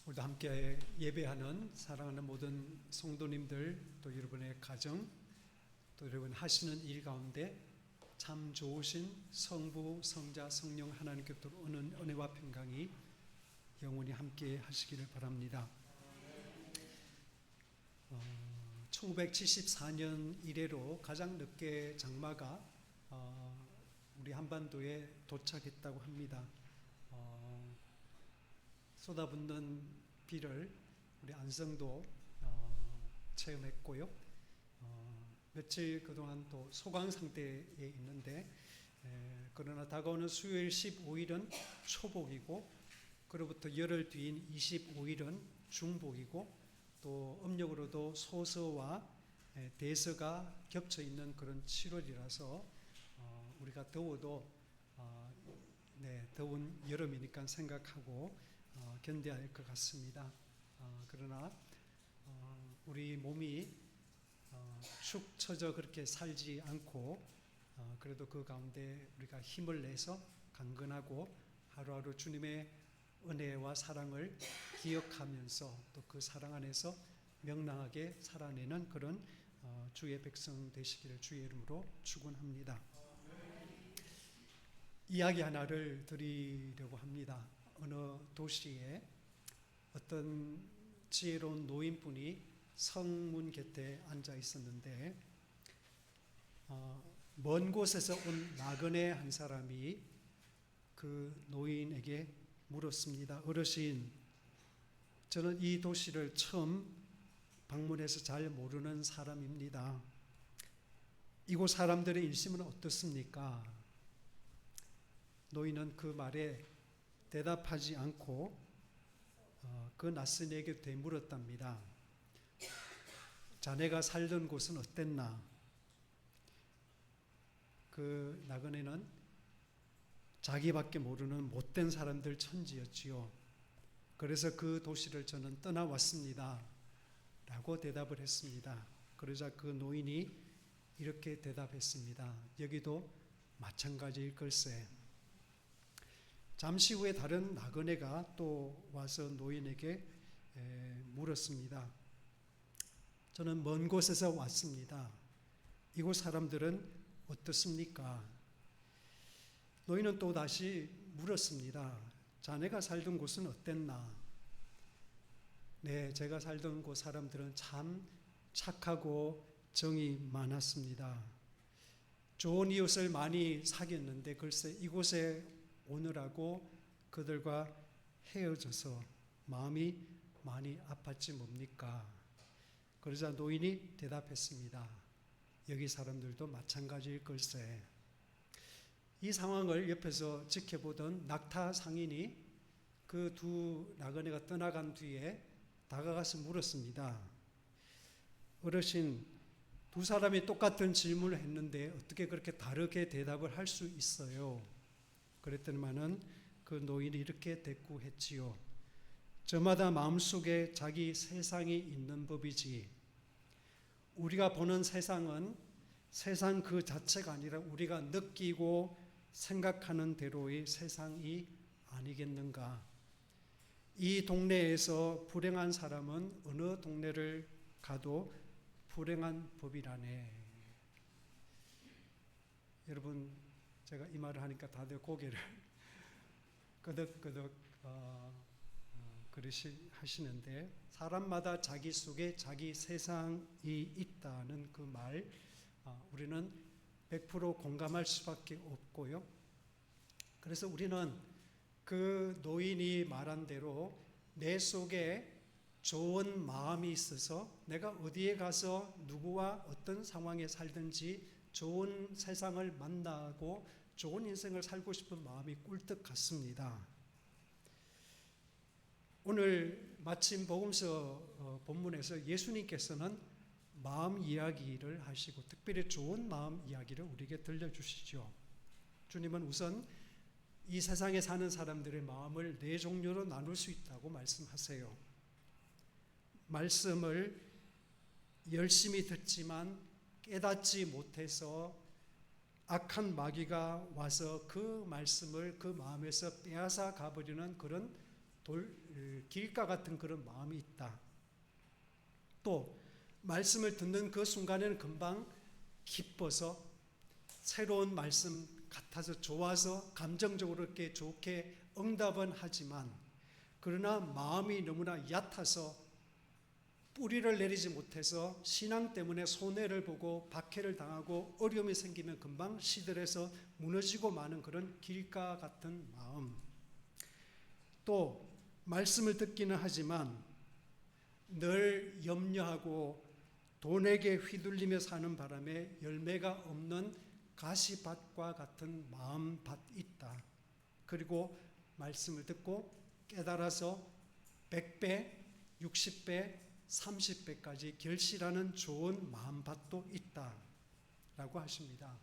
오늘도 함께 예배하는 사랑하는 모든 성도님들, 또 여러분의 가정, 또 여러분 하시는 일 가운데 참 좋으신 성부, 성자, 성령 하나님께부터 오는 은혜와 평강이 영원히 함께 하시기를 바랍니다. 1974년 이래로 가장 늦게 장마가 우리 한반도에 도착했다고 합니다. 쏟아붓는 비를 우리 안성도 체험했고요. 며칠 그동안 또 소강 상태에 있는데, 그러나 다가오는 수요일 15일은 초복이고, 그로부터 열흘 뒤인 25일은 중복이고, 또 음력으로도 소서와 대서가 겹쳐 있는 그런 7월이라서 우리가 더워도 더운 여름이니까 생각하고 견뎌야 할 것 같습니다. 그러나 우리 몸이 축 처져 그렇게 살지 않고, 그래도 그 가운데 우리가 힘을 내서 강건하고 하루하루 주님의 은혜와 사랑을 기억하면서 또 그 사랑 안에서 명랑하게 살아내는 그런 주의 백성 되시기를 주의 이름으로 축원합니다. 이야기 하나를 드리려고 합니다. 어느 도시에 어떤 지혜로운 노인분이 성문 곁에 앉아 있었는데, 먼 곳에서 온 나그네 한 사람이 그 노인에게 물었습니다. 어르신, 저는 이 도시를 처음 방문해서 잘 모르는 사람입니다. 이곳 사람들의 인심은 어떻습니까? 노인은 그 말에 대답하지 않고 그 낯선 이에게 되물었답니다. 자네가 살던 곳은 어땠나? 그 나그네는 자기밖에 모르는 못된 사람들 천지였지요. 그래서 그 도시를 저는 떠나왔습니다 라고 대답을 했습니다. 그러자 그 노인이 이렇게 대답했습니다. 여기도 마찬가지일 걸세. 잠시 후에 다른 나그네가 또 와서 노인에게 물었습니다. 저는 먼 곳에서 왔습니다. 이곳 사람들은 어떻습니까? 노인은 또 다시 물었습니다. 자네가 살던 곳은 어땠나? 네, 제가 살던 곳 사람들은 참 착하고 정이 많았습니다. 좋은 이웃을 많이 사귀었는데 글쎄 이곳에 오느라고 그들과 헤어져서 마음이 많이 아팠지 뭡니까? 그러자 노인이 대답했습니다. 여기 사람들도 마찬가지일 걸세. 이 상황을 옆에서 지켜보던 낙타 상인이 그 두 나그네가 떠나간 뒤에 다가가서 물었습니다. 어르신, 두 사람이 똑같은 질문을 했는데 어떻게 그렇게 다르게 대답을 할 수 있어요? 그랬더니만은 그 노인이 이렇게 대꾸했지요. 저마다 마음속에 자기 세상이 있는 법이지, 우리가 보는 세상은 세상 그 자체가 아니라 우리가 느끼고 생각하는 대로의 세상이 아니겠는가? 이 동네에서 불행한 사람은 어느 동네를 가도 불행한 법이라네. 여러분, 제가 이 말을 하니까 다들 고개를 끄덕끄덕 하시는데, 사람마다 자기 속에 자기 세상이 있다는 그 말, 우리는 100% 공감할 수밖에 없고요. 그래서 우리는 그 노인이 말한 대로 내 속에 좋은 마음이 있어서 내가 어디에 가서 누구와 어떤 상황에 살든지 좋은 세상을 만나고 좋은 인생을 살고 싶은 마음이 꿀떡 같습니다. 오늘 마침 복음서 본문에서 예수님께서는 마음 이야기를 하시고 특별히 좋은 마음 이야기를 우리에게 들려주시죠. 주님은 우선 이 세상에 사는 사람들의 마음을 네 종류로 나눌 수 있다고 말씀하세요. 말씀을 열심히 듣지만 깨닫지 못해서 악한 마귀가 와서 그 말씀을 그 마음에서 빼앗아 가버리는 그런 길가 같은 그런 마음이 있다. 또 말씀을 듣는 그 순간에는 금방 기뻐서 새로운 말씀 같아서 좋아서 감정적으로 이렇게 좋게 응답은 하지만 그러나 마음이 너무나 얕아서 뿌리를 내리지 못해서 신앙 때문에 손해를 보고 박해를 당하고 어려움이 생기면 금방 시들해서 무너지고 마는 그런 길가 같은 마음. 또 말씀을 듣기는 하지만 늘 염려하고 돈에게 휘둘리며 사는 바람에 열매가 없는 가시밭과 같은 마음밭 있다. 그리고 말씀을 듣고 깨달아서 100배, 60배, 30배까지 결실하는 좋은 마음밭도 있다라고 하십니다.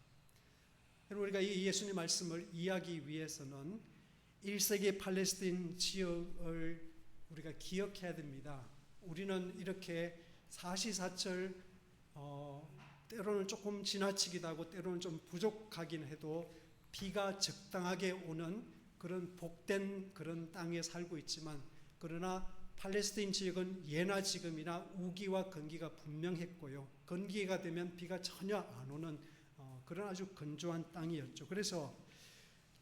여러분, 우리가 이 예수님 말씀을 이해하기 위해서는 1세기 팔레스타인 지역을 우리가 기억해야 됩니다. 우리는 이렇게 사시사철 때로는 조금 지나치기도 하고 때로는 좀 부족하긴 해도 비가 적당하게 오는 그런 복된 그런 땅에 살고 있지만 그러나 팔레스타인 지역은 예나 지금이나 우기와 건기가 분명했고요. 건기가 되면 비가 전혀 안 오는 그런 아주 건조한 땅이었죠. 그래서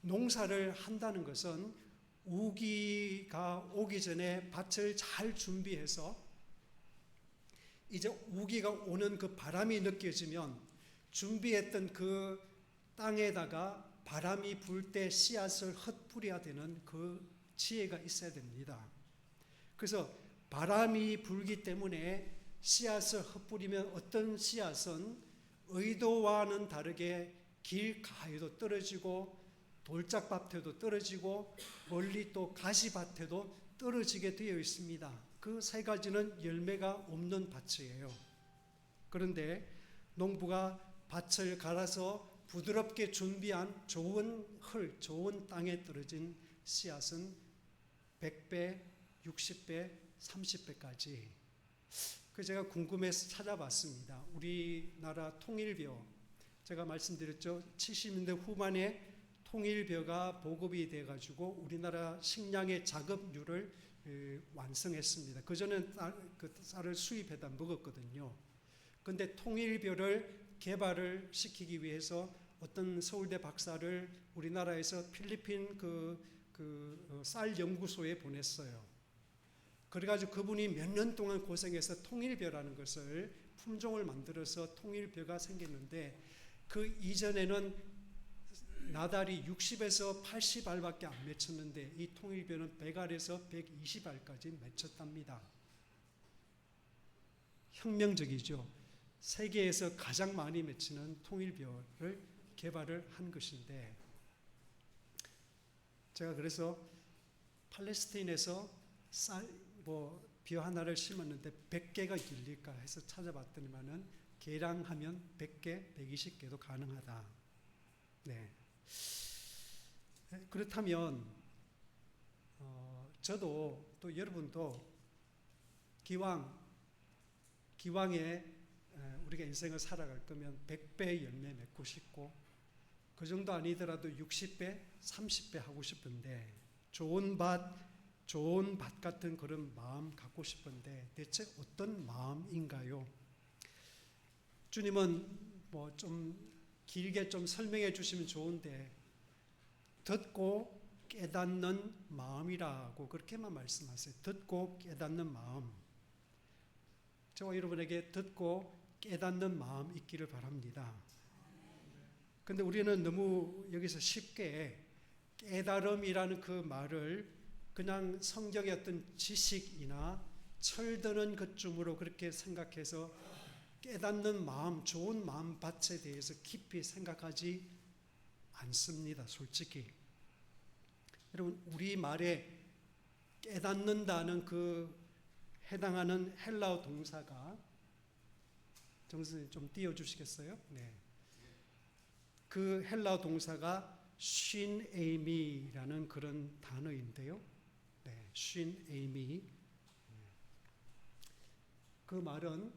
농사를 한다는 것은 우기가 오기 전에 밭을 잘 준비해서 이제 우기가 오는 그 바람이 느껴지면 준비했던 그 땅에다가 바람이 불 때 씨앗을 흩뿌려야 되는 그 지혜가 있어야 됩니다. 그래서 바람이 불기 때문에 씨앗을 흩뿌리면 어떤 씨앗은 의도와는 다르게 길 가에도 떨어지고 돌짝밭에도 떨어지고 멀리 또 가시밭에도 떨어지게 되어 있습니다. 그 세 가지는 열매가 없는 밭이에요. 그런데 농부가 밭을 갈아서 부드럽게 준비한 좋은 좋은 땅에 떨어진 씨앗은 100배, 60배, 30배까지. 제가 궁금해서 찾아봤습니다. 우리나라 통일벼, 제가 말씀드렸죠. 70년대 후반에 통일벼가 보급이 돼가지고 우리나라 식량의 자급률을 완성했습니다. 그전엔 쌀을 수입해다 먹었거든요. 그런데 통일벼를 개발을 시키기 위해서 어떤 서울대 박사를 우리나라에서 필리핀 쌀 연구소에 보냈어요. 그래가지고 그분이 몇 년 동안 고생해서 통일벼라는 것을 품종을 만들어서 통일벼가 생겼는데 그 이전에는 나달이 60에서 80알밖에 안 맺혔는데 이 통일벼는 100알에서 120알까지 맺혔답니다. 혁명적이죠. 세계에서 가장 많이 맺히는 통일벼를 개발을 한 것인데 제가 그래서 팔레스타인에서 벼 하나를 심었는데 100개가 길릴까 해서 찾아봤더니만은 계량하면 100개, 120개도 가능하다. 네. 그렇다면 저도 또 여러분도 기왕에 우리가 인생을 살아갈 거면 100배 열매 맺고 싶고 그 정도 아니더라도 60배, 30배 하고 싶은데 좋은 밭 같은 그런 마음 갖고 싶은데 대체 어떤 마음인가요? 주님은 좀 길게 좀 설명해 주시면 좋은데 듣고 깨닫는 마음이라고 그렇게만 말씀하세요. 듣고 깨닫는 마음. 저와 여러분에게 듣고 깨닫는 마음 있기를 바랍니다. 그런데 우리는 너무 여기서 쉽게 깨달음이라는 그 말을 그냥 성경의 어떤 지식이나 철드는 것쯤으로 그렇게 생각해서 깨닫는 마음, 좋은 마음밭에 대해서 깊이 생각하지 않습니다. 솔직히. 여러분, 우리 말에 깨닫는다는 그 해당하는 헬라어 동사가 정선생님 좀 띄워주시겠어요? 네. 그 헬라어 동사가 쉰에이미라는 그런 단어인데요. 네, 쉰에이미. 그 말은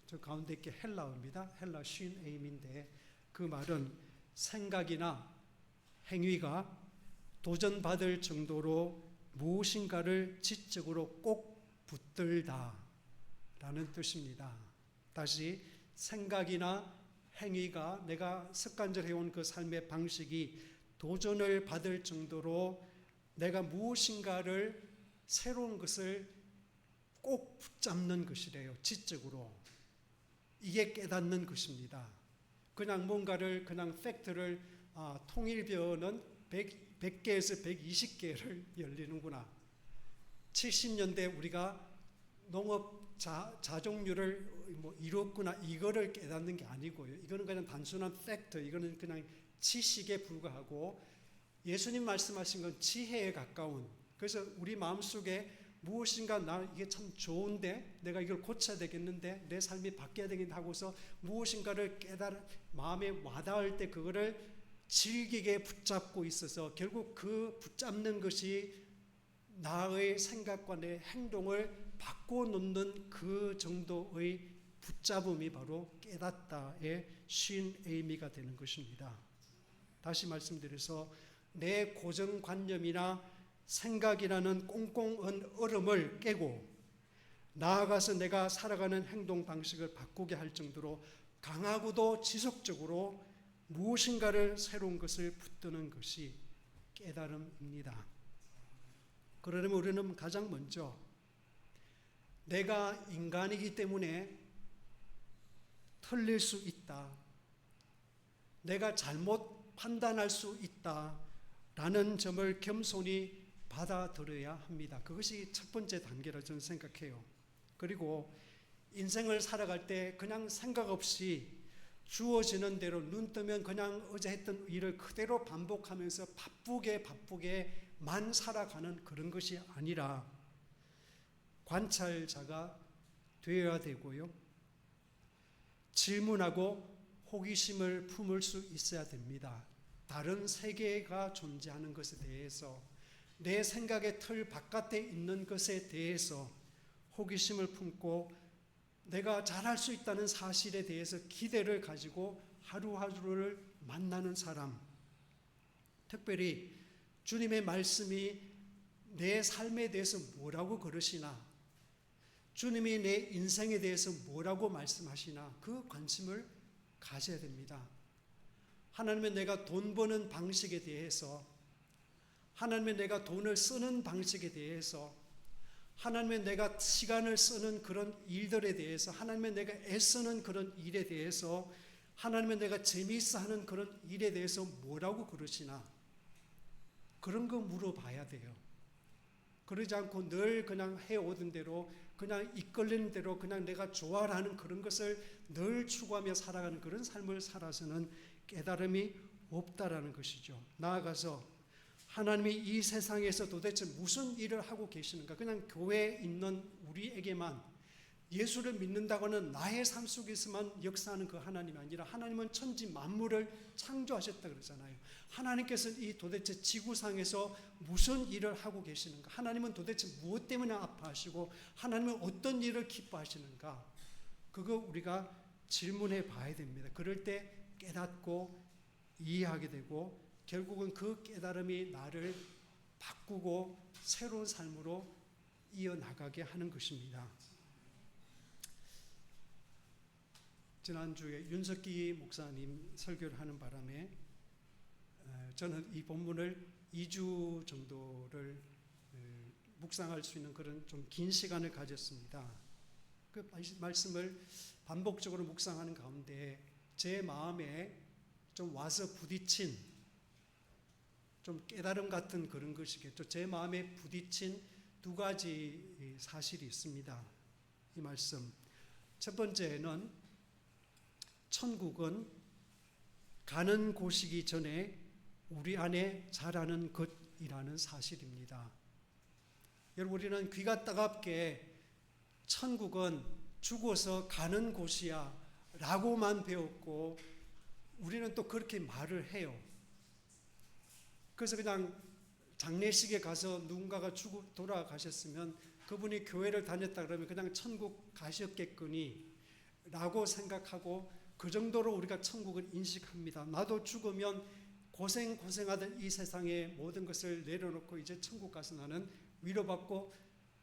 저 가운데 있게 헬라어입니다. 헬라 쉰에이미인데 그 말은 생각이나 행위가 도전받을 정도로 무엇인가를 지적으로 꼭 붙들다 라는 뜻입니다. 다시 생각이나 행위가 내가 습관적으로 해온 그 삶의 방식이 도전을 받을 정도로 내가 무엇인가를 새로운 것을 꼭 붙잡는 것이래요. 지적으로. 이게 깨닫는 것입니다. 그냥 뭔가를 그냥 팩트를 통일벼는 100개에서 120개를 열리는구나. 70년대 우리가 농업 자종률을 이뤘구나. 이거를 깨닫는 게 아니고요. 이거는 그냥 단순한 팩트, 이거는 그냥 지식에 불과하고 예수님 말씀하신 건 지혜에 가까운. 그래서 우리 마음속에 무엇인가 나 이게 참 좋은데 내가 이걸 고쳐야 되겠는데 내 삶이 바뀌어야 되겠는데 하고서 무엇인가를 깨달아 마음에 와닿을 때 그거를 질기게 붙잡고 있어서 결국 그 붙잡는 것이 나의 생각과 내 행동을 바꿔놓는 그 정도의 붙잡음이 바로 깨닫다의 쉰 의미가 되는 것입니다. 다시 말씀드려서 내 고정관념이나 생각이라는 꽁꽁한 얼음을 깨고 나아가서 내가 살아가는 행동 방식을 바꾸게 할 정도로 강하고도 지속적으로 무엇인가를 새로운 것을 붙드는 것이 깨달음입니다. 그러려면 우리는 가장 먼저 내가 인간이기 때문에 틀릴 수 있다. 내가 잘못 판단할 수 있다라는 점을 겸손히 받아들여야 합니다. 그것이 첫 번째 단계라 저는 생각해요. 그리고 인생을 살아갈 때 그냥 생각 없이 주어지는 대로 눈 뜨면 그냥 어제 했던 일을 그대로 반복하면서 바쁘게만 살아가는 그런 것이 아니라 관찰자가 되어야 되고요. 질문하고 호기심을 품을 수 있어야 됩니다. 다른 세계가 존재하는 것에 대해서 내 생각의 틀 바깥에 있는 것에 대해서 호기심을 품고 내가 잘할 수 있다는 사실에 대해서 기대를 가지고 하루하루를 만나는 사람, 특별히 주님의 말씀이 내 삶에 대해서 뭐라고 그러시나, 주님이 내 인생에 대해서 뭐라고 말씀하시나 그 관심을 가져야 됩니다. 하나님은 내가 돈 버는 방식에 대해서, 하나님은 내가 돈을 쓰는 방식에 대해서, 하나님은 내가 시간을 쓰는 그런 일들에 대해서, 하나님은 내가 애쓰는 그런 일에 대해서, 하나님은 내가 재미있어 하는 그런 일에 대해서 뭐라고 그러시나 그런 거 물어봐야 돼요. 그러지 않고 늘 그냥 해오던 대로 그냥 이끌리는 대로 그냥 내가 좋아하는 그런 것을 늘 추구하며 살아가는 그런 삶을 살아서는 깨달음이 없다라는 것이죠. 나아가서 하나님이 이 세상에서 도대체 무슨 일을 하고 계시는가? 그냥 교회에 있는 우리에게만 예수를 믿는다고는 나의 삶 속에서만 역사하는 그 하나님이 아니라 하나님은 천지 만물을 창조하셨다 그러잖아요. 하나님께서 이 도대체 지구상에서 무슨 일을 하고 계시는가? 하나님은 도대체 무엇 때문에 아파하시고 하나님은 어떤 일을 기뻐하시는가? 그거 우리가 질문해 봐야 됩니다. 그럴 때 깨닫고 이해하게 되고 결국은 그 깨달음이 나를 바꾸고 새로운 삶으로 이어나가게 하는 것입니다. 지난주에 윤석기 목사님 설교를 하는 바람에 저는 이 본문을 2주 정도를 묵상할 수 있는 그런 좀 긴 시간을 가졌습니다. 그 말씀을 반복적으로 묵상하는 가운데 제 마음에 좀 와서 부딪힌 좀 깨달음 같은 그런 것이겠죠. 제 마음에 부딪힌 두 가지 사실이 있습니다. 이 말씀. 첫 번째는 천국은 가는 곳이기 전에 우리 안에 자라는 것이라는 사실입니다. 여러분, 우리는 귀가 따갑게 천국은 죽어서 가는 곳이야 라고만 배웠고 우리는 또 그렇게 말을 해요. 그래서 그냥 장례식에 가서 누군가가 돌아가셨으면 그분이 교회를 다녔다 그러면 그냥 천국 가셨겠거니 라고 생각하고 그 정도로 우리가 천국을 인식합니다. 나도 죽으면 고생하던 이 세상의 모든 것을 내려놓고 이제 천국 가서 나는 위로받고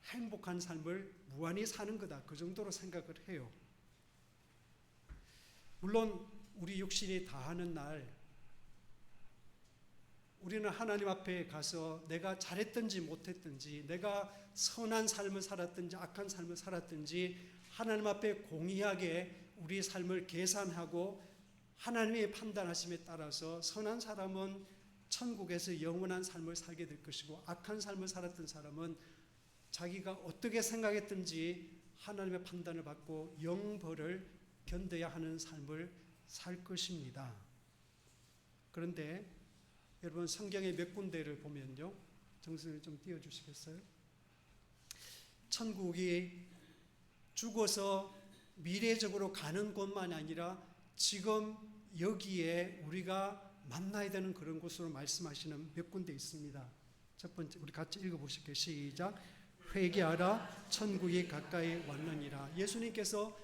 행복한 삶을 무한히 사는 거다. 그 정도로 생각을 해요. 물론 우리 육신이 다하는 날 우리는 하나님 앞에 가서 내가 잘했든지 못했든지, 내가 선한 삶을 살았든지 악한 삶을 살았든지 하나님 앞에 공의하게 우리 삶을 계산하고 하나님의 판단하심에 따라서 선한 사람은 천국에서 영원한 삶을 살게 될 것이고, 악한 삶을 살았던 사람은 자기가 어떻게 생각했든지 하나님의 판단을 받고 영벌을 견뎌야 하는 삶을 살 것입니다. 그런데 여러분, 성경의 몇 군데를 보면요, 정선을 좀 띄워주시겠어요? 천국이 죽어서 미래적으로 가는 곳만이 아니라 지금 여기에 우리가 만나야 되는 그런 곳으로 말씀하시는 몇 군데 있습니다. 첫 번째, 우리 같이 읽어보실게요. 시작. 회개하라, 천국이 가까이 왔느니라. 예수님께서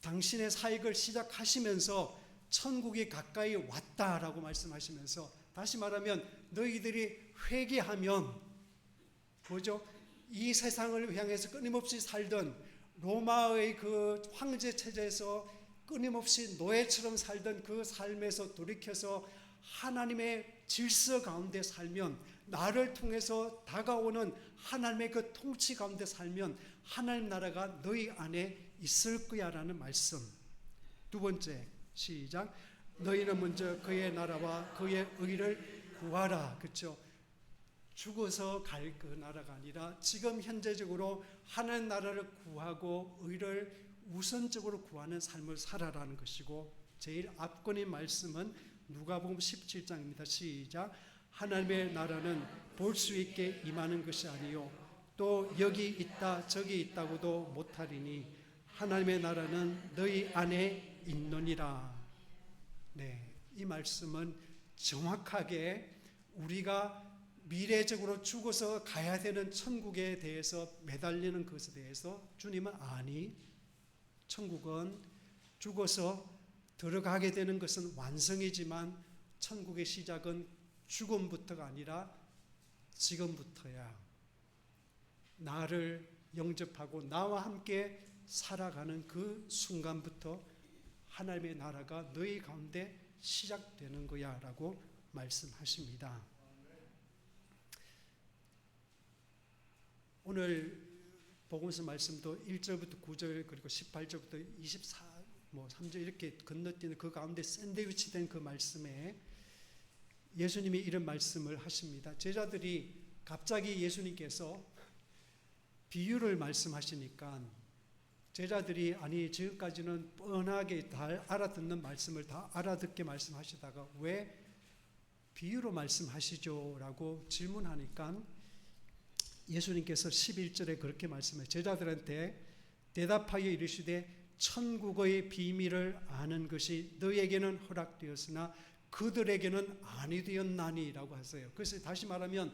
당신의 사역을 시작하시면서 천국이 가까이 왔다라고 말씀하시면서, 다시 말하면 너희들이 회개하면 뭐죠? 이 세상을 향해서 끊임없이 살던 로마의 그 황제 체제에서 끊임없이 노예처럼 살던 그 삶에서 돌이켜서 하나님의 질서 가운데 살면, 나를 통해서 다가오는 하나님의 그 통치 가운데 살면 하나님 나라가 너희 안에 있을 거야라는 말씀. 두 번째, 시작. 너희는 먼저 그의 나라와 그의 의를 구하라. 그렇죠? 죽어서 갈 그 나라가 아니라 지금 현재적으로 하나님 나라를 구하고 의를 우선적으로 구하는 삶을 살아라는 것이고, 제일 앞권의 말씀은 누가복음 17장입니다. 시작. 하나님의 나라는 볼 수 있게 임하는 것이 아니요 또 여기 있다 저기 있다고도 못하리니 하나님의 나라는 너희 안에 있느니라. 네, 이 말씀은 정확하게 우리가 미래적으로 죽어서 가야 되는 천국에 대해서 매달리는 것에 대해서 주님은 아니, 천국은 죽어서 들어가게 되는 것은 완성이지만 천국의 시작은 죽음부터가 아니라 지금부터야. 나를 영접하고 나와 함께 살아가는 그 순간부터 하나님의 나라가 너희 가운데 시작되는 거야 라고 말씀하십니다. 오늘 복음서 말씀도 1절부터 9절 그리고 18절부터 3절 이렇게 건너뛰는 그 가운데 샌드위치 된 그 말씀에 예수님이 이런 말씀을 하십니다. 제자들이 갑자기 예수님께서 비유를 말씀하시니까 제자들이 아니 지금까지는 뻔하게 다 알아듣는 말씀을 다 알아듣게 말씀하시다가 왜 비유로 말씀하시죠? 라고 질문하니까 예수님께서 11절에 그렇게 말씀해요. 제자들한테 대답하여 이르시되 천국의 비밀을 아는 것이 너희에게는 허락되었으나 그들에게는 아니 되었나니 라고 하세요. 그래서 다시 말하면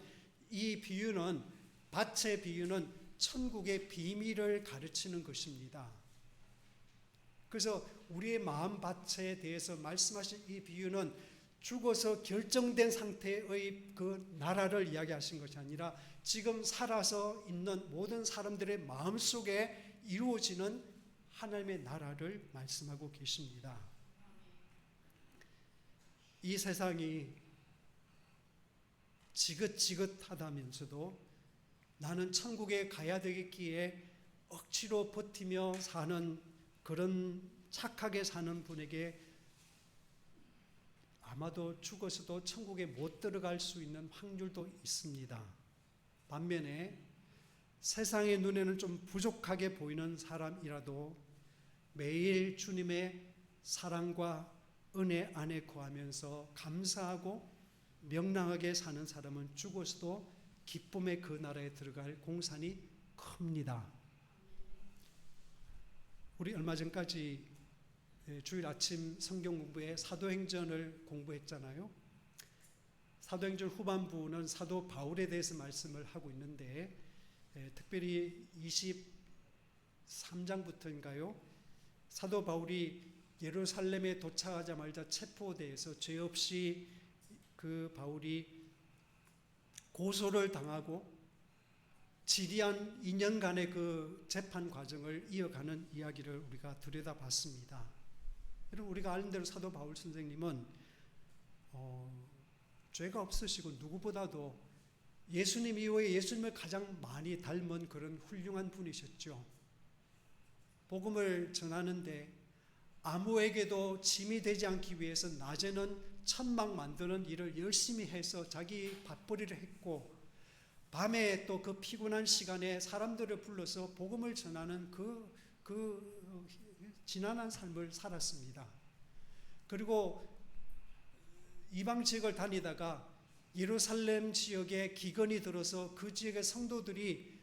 이 비유는, 밭의 비유는 천국의 비밀을 가르치는 것입니다. 그래서 우리의 마음밭에 대해서 말씀하신 이 비유는 죽어서 결정된 상태의 그 나라를 이야기하신 것이 아니라 지금 살아서 있는 모든 사람들의 마음속에 이루어지는 하나님의 나라를 말씀하고 계십니다. 이 세상이 지긋지긋하다면서도 나는 천국에 가야 되겠기에 억지로 버티며 사는, 그런 착하게 사는 분에게 아마도 죽어서도 천국에 못 들어갈 수 있는 확률도 있습니다. 반면에 세상의 눈에는 좀 부족하게 보이는 사람이라도 매일 주님의 사랑과 은혜 안에 거하면서 감사하고 명랑하게 사는 사람은 죽어서도 기쁨의 그 나라에 들어갈 공산이 큽니다. 우리 얼마 전까지 주일 아침 성경 공부에 사도행전을 공부했잖아요. 사도행전 후반부는 사도 바울에 대해서 말씀을 하고 있는데 특별히 23장부터인가요? 사도 바울이 예루살렘에 도착하자마자 체포돼서 죄 없이 그 바울이 고소를 당하고 지리한 2년간의 그 재판 과정을 이어가는 이야기를 우리가 들여다봤습니다. 여러분, 우리가 아는 대로 사도 바울 선생님은 죄가 없으시고 누구보다도 예수님 이후에 예수님을 가장 많이 닮은 그런 훌륭한 분이셨죠. 복음을 전하는데 아무에게도 짐이 되지 않기 위해서 낮에는 천막 만드는 일을 열심히 해서 자기 밥벌이를 했고, 밤에 또 그 피곤한 시간에 사람들을 불러서 복음을 전하는 그 지난한 삶을 살았습니다. 그리고 이방 지역을 다니다가 예루살렘 지역에 기근이 들어서 그 지역의 성도들이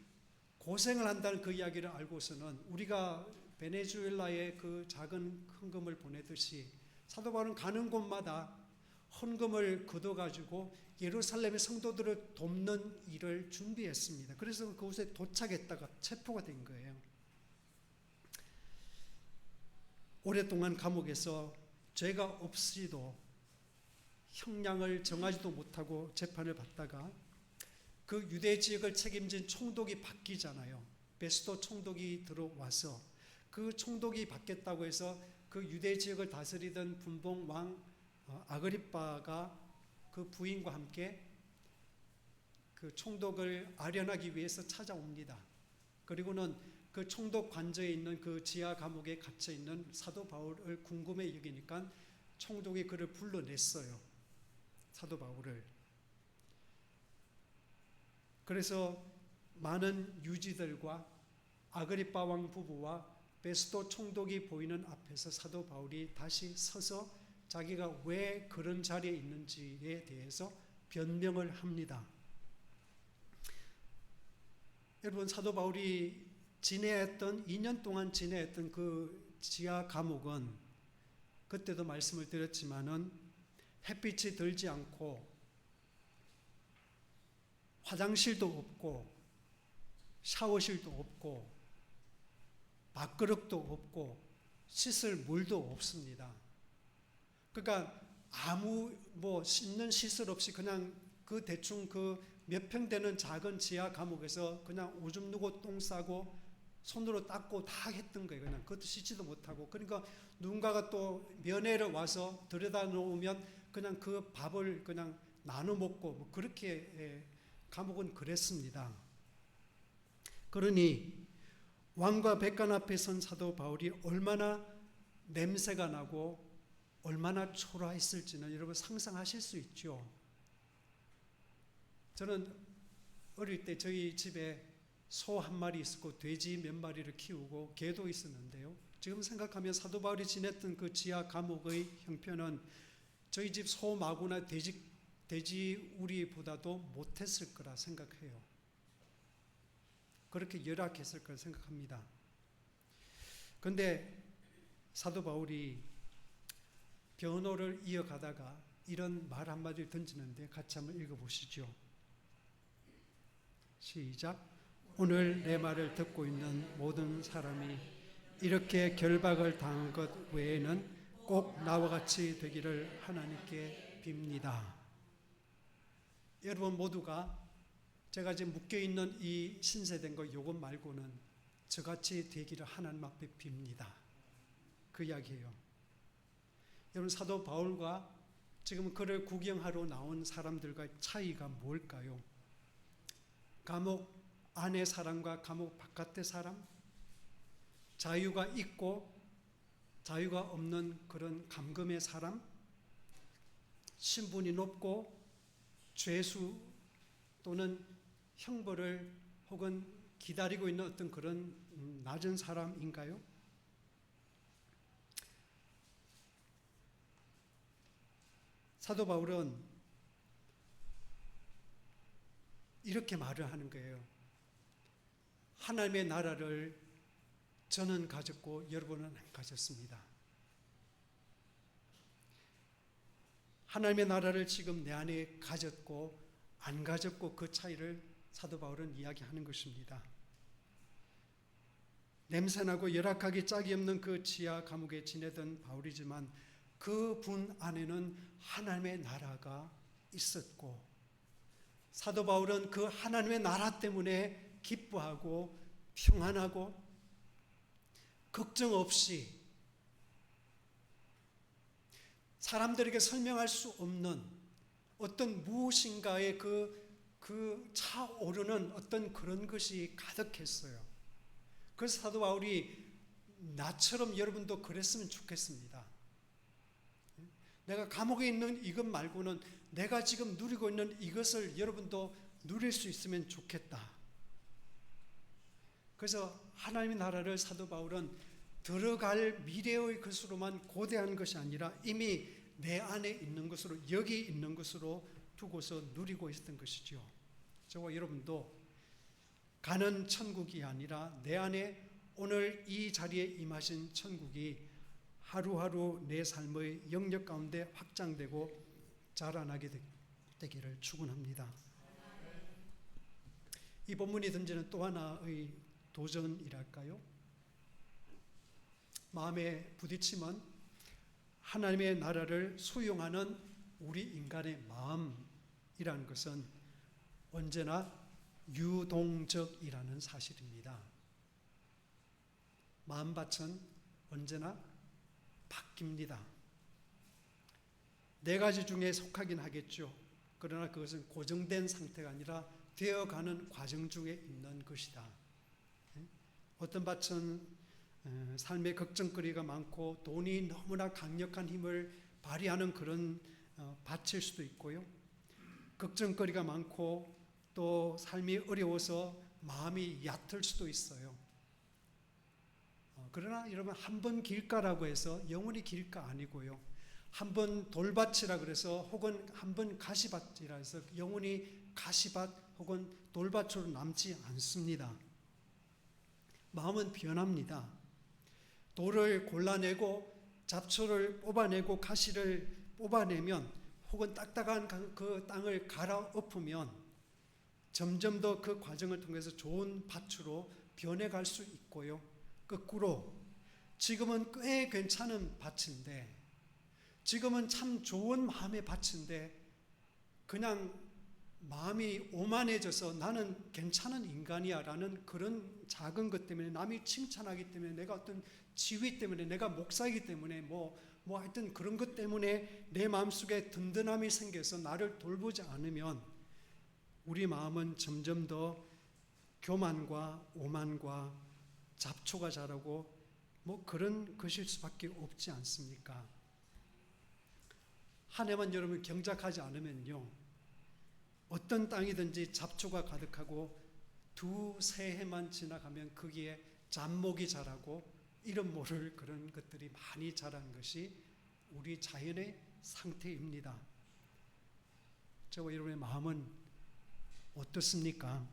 고생을 한다는 그 이야기를 알고서는 우리가 베네수엘라에 그 작은 헌금을 보내듯이 사도 바울은 가는 곳마다 헌금을 걷어가지고 예루살렘의 성도들을 돕는 일을 준비했습니다. 그래서 그곳에 도착했다가 체포가 된 거예요. 오랫동안 감옥에서 죄가 없이도 형량을 정하지도 못하고 재판을 받다가 그 유대 지역을 책임진 총독이 바뀌잖아요. 베스도 총독이 들어와서 그 총독이 바뀌었다고 해서 그 유대 지역을 다스리던 분봉 왕 아그리빠가 그 부인과 함께 그 총독을 아련하기 위해서 찾아옵니다. 그리고는 그 총독 관저에 있는 그 지하 감옥에 갇혀 있는 사도 바울을 궁금해 여기니까 총독이 그를 불러냈어요. 사도 바울을. 그래서 많은 유지들과 아그리빠 왕 부부와 베스도 총독이 보이는 앞에서 사도 바울이 다시 서서 자기가 왜 그런 자리에 있는지에 대해서 변명을 합니다. 여러분, 사도 바울이 2년 동안 지내했던 그 지하 감옥은 그때도 말씀을 드렸지만은 햇빛이 들지 않고 화장실도 없고 샤워실도 없고 밥그릇도 없고 씻을 물도 없습니다. 그러니까 아무 씻는 시설 없이 그냥 그 대충 그 몇 평 되는 작은 지하 감옥에서 그냥 오줌 누고 똥 싸고 손으로 닦고 다 했던 거예요. 그냥 그것도 씻지도 못하고. 그러니까 누군가가 또 면회를 와서 들여다 놓으면 그냥 그 밥을 그냥 나눠 먹고 뭐 그렇게 감옥은 그랬습니다. 그러니 왕과 백관 앞에 선 사도 바울이 얼마나 냄새가 나고 얼마나 초라했을지는 여러분 상상하실 수 있죠. 저는 어릴 때 저희 집에 소 한 마리 있었고 돼지 몇 마리를 키우고 개도 있었는데요. 지금 생각하면 사도 바울이 지냈던 그 지하 감옥의 형편은 저희 집 소 마구나 돼지 우리보다도 못했을 거라 생각해요. 그렇게 열악했을 거라 생각합니다. 그런데 사도 바울이 변호를 이어가다가 이런 말 한마디를 던지는데 같이 한번 읽어보시죠. 시작. 오늘 내 말을 듣고 있는 모든 사람이 이렇게 결박을 당한 것 외에는 꼭 나와 같이 되기를 하나님께 빕니다. 여러분 모두가 제가 지금 묶여있는 이 신세된 거 요것 말고는 저같이 되기를 하나님 앞에 빕니다. 그 이야기예요. 여러분, 사도 바울과 지금 그를 구경하러 나온 사람들과의 차이가 뭘까요? 감옥 안의 사람과 감옥 바깥의 사람, 자유가 있고 자유가 없는 그런 감금의 사람, 신분이 높고 죄수 또는 형벌을 혹은 기다리고 있는 어떤 그런 낮은 사람인가요? 사도 바울은 이렇게 말을 하는 거예요. 하나님의 나라를 저는 가졌고 여러분은 안 가졌습니다. 하나님의 나라를 지금 내 안에 가졌고 안 가졌고 그 차이를 사도 바울은 이야기하는 것입니다. 냄새나고 열악하기 짝이 없는 그 지하 감옥에 지내던 바울이지만 그분 안에는 하나님의 나라가 있었고, 사도 바울은 그 하나님의 나라 때문에 기뻐하고 평안하고 걱정 없이 사람들에게 설명할 수 없는 어떤 무엇인가의 그 차오르는 어떤 그런 것이 가득했어요. 그래서 사도 바울이 나처럼 여러분도 그랬으면 좋겠습니다. 내가 감옥에 있는 이것 말고는 내가 지금 누리고 있는 이것을 여러분도 누릴 수 있으면 좋겠다. 그래서 하나님의 나라를 사도 바울은 들어갈 미래의 것으로만 고대한 것이 아니라 이미 내 안에 있는 것으로, 여기 있는 것으로 두고서 누리고 있었던 것이죠. 저와 여러분도 가는 천국이 아니라 내 안에 오늘 이 자리에 임하신 천국이 하루하루 내 삶의 영역 가운데 확장되고 자라나게 되기를 축원합니다. 이 본문이 던지는 또 하나의 도전이랄까요? 마음에 부딪히면 하나님의 나라를 수용하는 우리 인간의 마음이라는 것은 언제나 유동적이라는 사실입니다. 마음밭은 언제나 바뀝니다. 네 가지 중에 속하긴 하겠죠. 그러나 그것은 고정된 상태가 아니라 되어가는 과정 중에 있는 것이다. 어떤 밭은 삶의 걱정거리가 많고 돈이 너무나 강력한 힘을 발휘하는 그런 밭일 수도 있고요. 걱정거리가 많고 또 삶이 어려워서 마음이 얕을 수도 있어요. 그러나 여러분, 한 번 길가라고 해서 영원히 길가 아니고요. 한 번 돌밭이라 그래서 혹은 한 번 가시밭이라 해서 영원히 가시밭 혹은 돌밭으로 남지 않습니다. 마음은 변합니다. 돌을 골라내고 잡초를 뽑아내고 가시를 뽑아내면 혹은 딱딱한 그 땅을 갈아엎으면 점점 더 그 과정을 통해서 좋은 밭으로 변해갈 수 있고요. 거꾸로 지금은 꽤 괜찮은 밭인데, 지금은 참 좋은 마음의 밭인데 그냥 마음이 오만해져서 나는 괜찮은 인간이야 라는 그런 작은 것 때문에, 남이 칭찬하기 때문에, 내가 어떤 지위 때문에, 내가 목사이기 때문에 뭐 하여튼 그런 것 때문에 내 마음속에 든든함이 생겨서 나를 돌보지 않으면 우리 마음은 점점 더 교만과 오만과 잡초가 자라고 뭐 그런 것일 수밖에 없지 않습니까? 한 해만 여러분 경작하지 않으면요, 어떤 땅이든지 잡초가 가득하고 두세 해만 지나가면 거기에 잡목이 자라고 이름 모를 그런 것들이 많이 자란 것이 우리 자연의 상태입니다. 저와 여러분의 마음은 어떻습니까?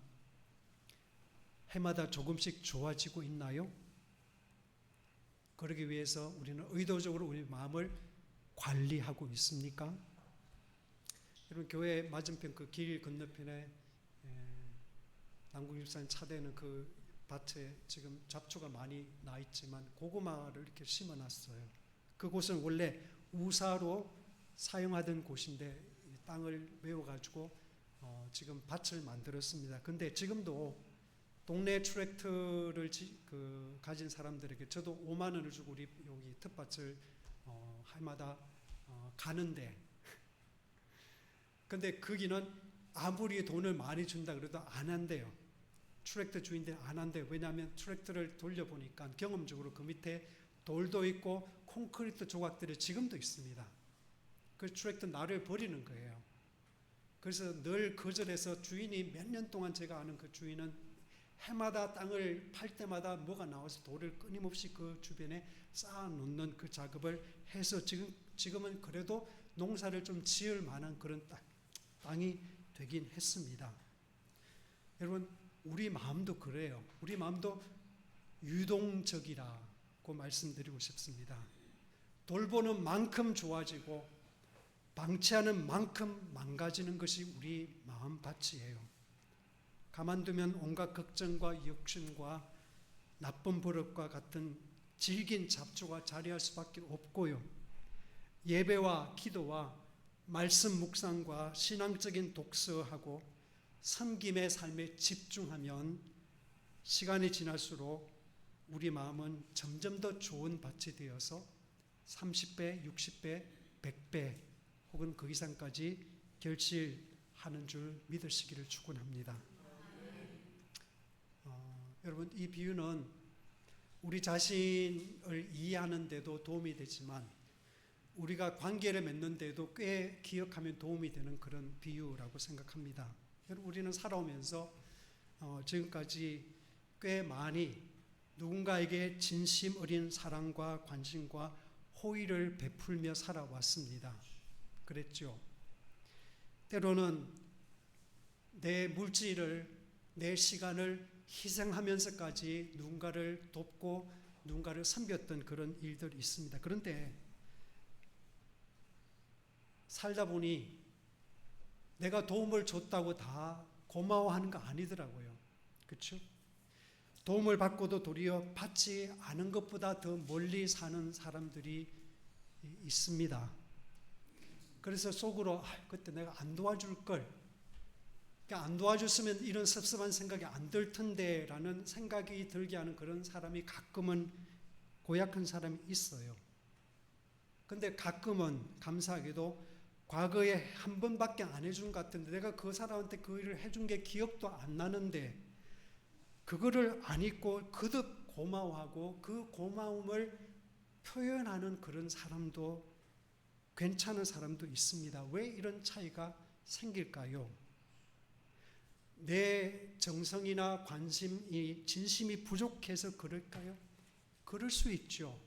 해마다 조금씩 좋아지고 있나요? 그러기 위해서 우리는 의도적으로 우리 마음을 관리하고 있습니까? 여러분, 교회 맞은편 그 길 건너편에 남궁일산 차대는 그 밭에 지금 잡초가 많이 나 있지만 고구마를 이렇게 심어놨어요. 그곳은 원래 우사로 사용하던 곳인데 땅을 메워가지고 지금 밭을 만들었습니다. 근데 지금도 동네 트랙터를 가진 사람들에게 저도 5만 원을 주고 우리 여기 텃밭을 해마다 가는데, 근데 거기는 아무리 돈을 많이 준다 그래도 안 한대요. 트랙터 주인들 안 한대요. 왜냐하면 트랙터를 돌려보니까 경험적으로 그 밑에 돌도 있고 콘크리트 조각들이 지금도 있습니다. 그 트랙터 나를 버리는 거예요. 그래서 늘 거절해서 주인이 몇 년 동안, 제가 아는 그 주인은 해마다 땅을 팔 때마다 뭐가 나와서 돌을 끊임없이 그 주변에 쌓아놓는 그 작업을 해서 지금은 그래도 농사를 좀 지을 만한 그런 땅이 되긴 했습니다. 여러분, 우리 마음도 그래요. 우리 마음도 유동적이라고 말씀드리고 싶습니다. 돌보는 만큼 좋아지고 방치하는 만큼 망가지는 것이 우리 마음밭이에요. 가만두면 온갖 걱정과 욕심과 나쁜 버릇과 같은 질긴 잡초가 자리할 수밖에 없고요. 예배와 기도와 말씀 묵상과 신앙적인 독서하고 섬김의 삶에 집중하면 시간이 지날수록 우리 마음은 점점 더 좋은 밭이 되어서 30배, 60배, 100배 혹은 그 이상까지 결실하는 줄 믿으시기를 축원합니다. 여러분, 이 비유는 우리 자신을 이해하는 데도 도움이 되지만 우리가 관계를 맺는 데도 꽤 기억하면 도움이 되는 그런 비유라고 생각합니다. 우리는 살아오면서 지금까지 꽤 많이 누군가에게 진심 어린 사랑과 관심과 호의를 베풀며 살아왔습니다. 그랬죠. 때로는 내 물질을, 내 시간을 희생하면서까지 누군가를 돕고 누군가를 섬겼던 그런 일들이 있습니다. 그런데 살다 보니 내가 도움을 줬다고 다 고마워하는 거 아니더라고요. 그렇죠? 도움을 받고도 도리어 받지 않은 것보다 더 멀리 사는 사람들이 있습니다. 그래서 속으로 그때 내가 안 도와줄 걸, 그러니까 안 도와줬으면 이런 섭섭한 생각이 안 들 텐데 라는 생각이 들게 하는 그런 사람이 가끔은 고약한 사람이 있어요. 근데 가끔은 감사하게도 과거에 한 번밖에 안 해준 것 같은데 내가 그 사람한테 그 일을 해준 게 기억도 안 나는데 그거를 안 잊고 거듭 고마워하고 그 고마움을 표현하는 그런 사람도, 괜찮은 사람도 있습니다. 왜 이런 차이가 생길까요? 내 정성이나 관심이, 진심이 부족해서 그럴까요? 그럴 수 있죠.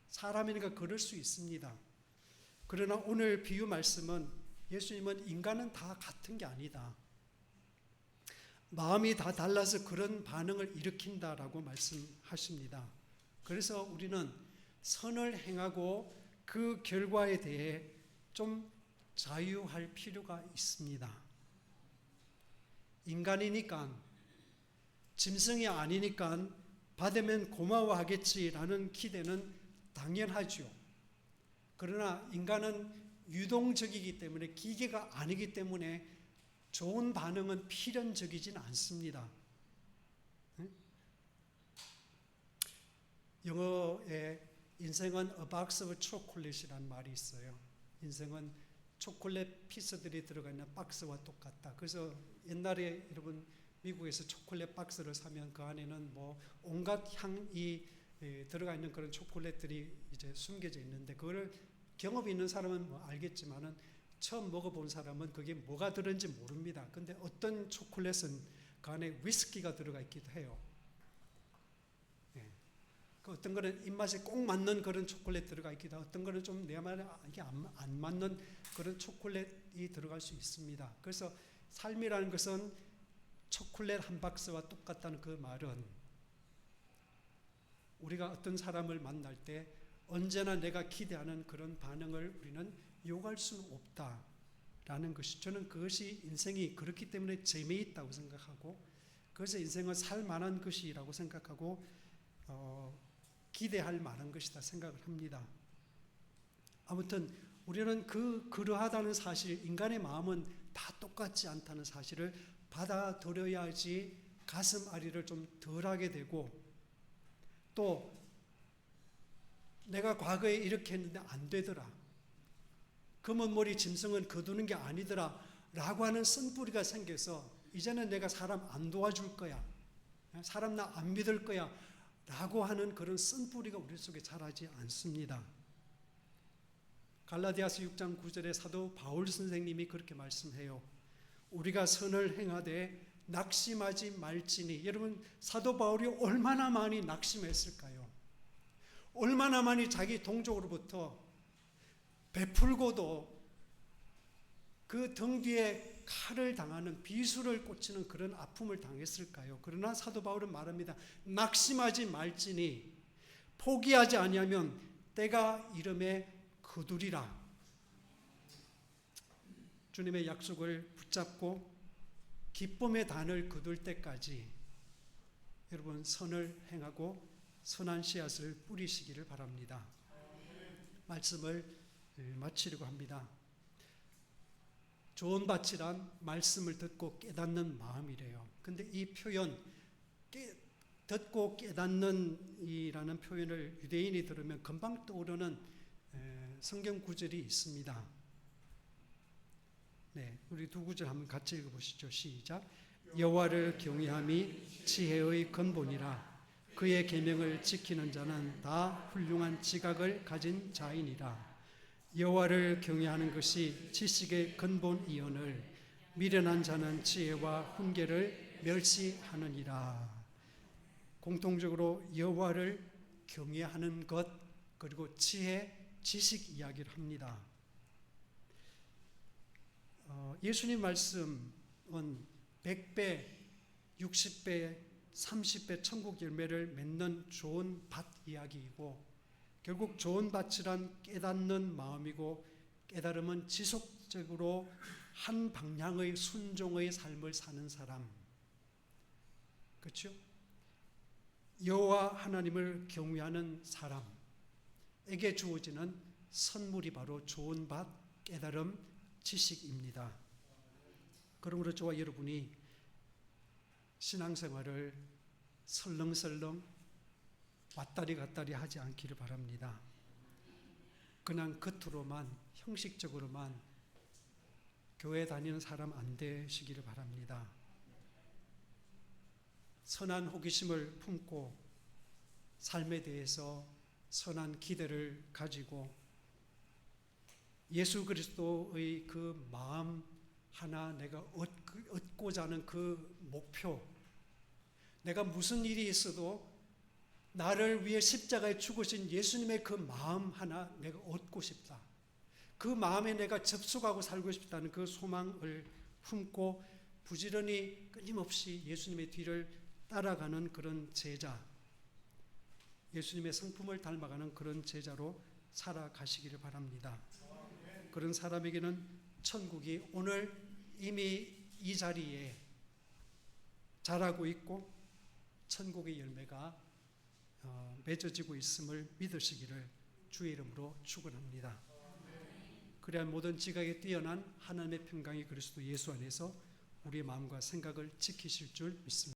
사람이니까 그럴 수 있습니다. 그러나 오늘 비유 말씀은 예수님은 인간은 다 같은 게 아니다. 마음이 다 달라서 그런 반응을 일으킨다라고 말씀하십니다. 그래서 우리는 선을 행하고 그 결과에 대해 좀 자유할 필요가 있습니다. 인간이니까, 짐승이 아니니까 받으면 고마워하겠지라는 기대는 당연하죠. 그러나 인간은 유동적이기 때문에, 기계가 아니기 때문에 좋은 반응은 필연적이진 않습니다. 영어에 인생은 a box of chocolate이라는 말이 있어요. 인생은 초콜릿 피스들이 들어가 있는 박스와 똑같다. 그래서 옛날에 여러분 미국에서 초콜릿 박스를 사면 그 안에는 뭐 온갖 향이 들어가 있는 그런 초콜릿들이 이제 숨겨져 있는데 그거를 경험이 있는 사람은 뭐 알겠지만은 처음 먹어본 사람은 그게 뭐가 들었는지 모릅니다. 근데 어떤 초콜릿은 그 안에 위스키가 들어가 있기도 해요. 그 어떤 거는 입맛에 꼭 맞는 그런 초콜릿 들어가 있기도 하고 어떤 거는 좀 내 말에 이게 안 맞는 그런 초콜릿이 들어갈 수 있습니다. 그래서 삶이라는 것은 초콜릿 한 박스와 똑같다는 그 말은 우리가 어떤 사람을 만날 때 언제나 내가 기대하는 그런 반응을 우리는 요구할 수는 없다라는 것이, 저는 그것이 인생이 그렇기 때문에 재미있다고 생각하고 그래서 인생은 살만한 것이라고 생각하고 기대할 만한 것이다 생각을 합니다. 아무튼 우리는 그러하다는 사실, 인간의 마음은 다 똑같지 않다는 사실을 받아들여야지 가슴 아리를 좀 덜하게 되고 또 내가 과거에 이렇게 했는데 안 되더라, 검은 머리 짐승은 거두는 게 아니더라 라고 하는 쓴뿌리가 생겨서 이제는 내가 사람 안 도와줄 거야, 사람 나 안 믿을 거야 라고 하는 그런 쓴뿌리가 우리 속에 자라지 않습니다. 갈라디아서 6장 9절에 사도 바울 선생님이 그렇게 말씀해요. 우리가 선을 행하되 낙심하지 말지니. 여러분, 사도 바울이 얼마나 많이 낙심했을까요? 얼마나 많이 자기 동족으로부터 베풀고도 그 등 뒤에 칼을 당하는, 비수를 꽂히는 그런 아픔을 당했을까요? 그러나 사도 바울은 말합니다. 낙심하지 말지니 포기하지 아니하면 때가 이름에 거두리라. 주님의 약속을 붙잡고 기쁨의 단을 거둘 때까지 여러분 선을 행하고 선한 씨앗을 뿌리시기를 바랍니다. 말씀을 마치려고 합니다. 좋은 밭이란 말씀을 듣고 깨닫는 마음이래요. 근데 이 표현 듣고 깨닫는 이라는 표현을 유대인이 들으면 금방 떠오르는 성경 구절이 있습니다. 네, 우리 두 구절 한번 같이 읽어보시죠. 시작. 여호와를 경외함이 지혜의 근본이라. 그의 계명을 지키는 자는 다 훌륭한 지각을 가진 자이니라. 여호와를 경외하는 것이 지식의 근본이오늘 미련한 자는 지혜와 훈계를 멸시하느니라. 공통적으로 여호와를 경외하는 것 그리고 지혜, 지식 이야기를 합니다. 예수님 말씀은 100배, 60배, 30배 천국 열매를 맺는 좋은 밭 이야기이고 결국 좋은 밭이란 깨닫는 마음이고 깨달음은 지속적으로 한 방향의 순종의 삶을 사는 사람. 그렇죠? 여호와 하나님을 경외하는 사람에게 주어지는 선물이 바로 좋은 밭, 깨달음, 지식입니다. 그러므로 저와 여러분이 신앙생활을 설렁설렁 왔다리 갔다리 하지 않기를 바랍니다. 그냥 겉으로만 형식적으로만 교회 다니는 사람 안 되시기를 바랍니다. 선한 호기심을 품고 삶에 대해서 선한 기대를 가지고 예수 그리스도의 그 마음 하나 내가 얻고자 하는 그 목표, 내가 무슨 일이 있어도 나를 위해 십자가에 죽으신 예수님의 그 마음 하나 내가 얻고 싶다. 그 마음에 내가 접속하고 살고 싶다는 그 소망을 품고 부지런히 끊임없이 예수님의 뒤를 따라가는 그런 제자, 예수님의 성품을 닮아가는 그런 제자로 살아가시기를 바랍니다. 그런 사람에게는 천국이 오늘 이미 이 자리에 자라고 있고 천국의 열매가 맺어지고 있음을 믿으시기를 주의 이름으로 축원합니다. 그래야 모든 지각에 뛰어난 하나님의 평강이 그리스도 예수 안에서 우리의 마음과 생각을 지키실 줄 믿습니다.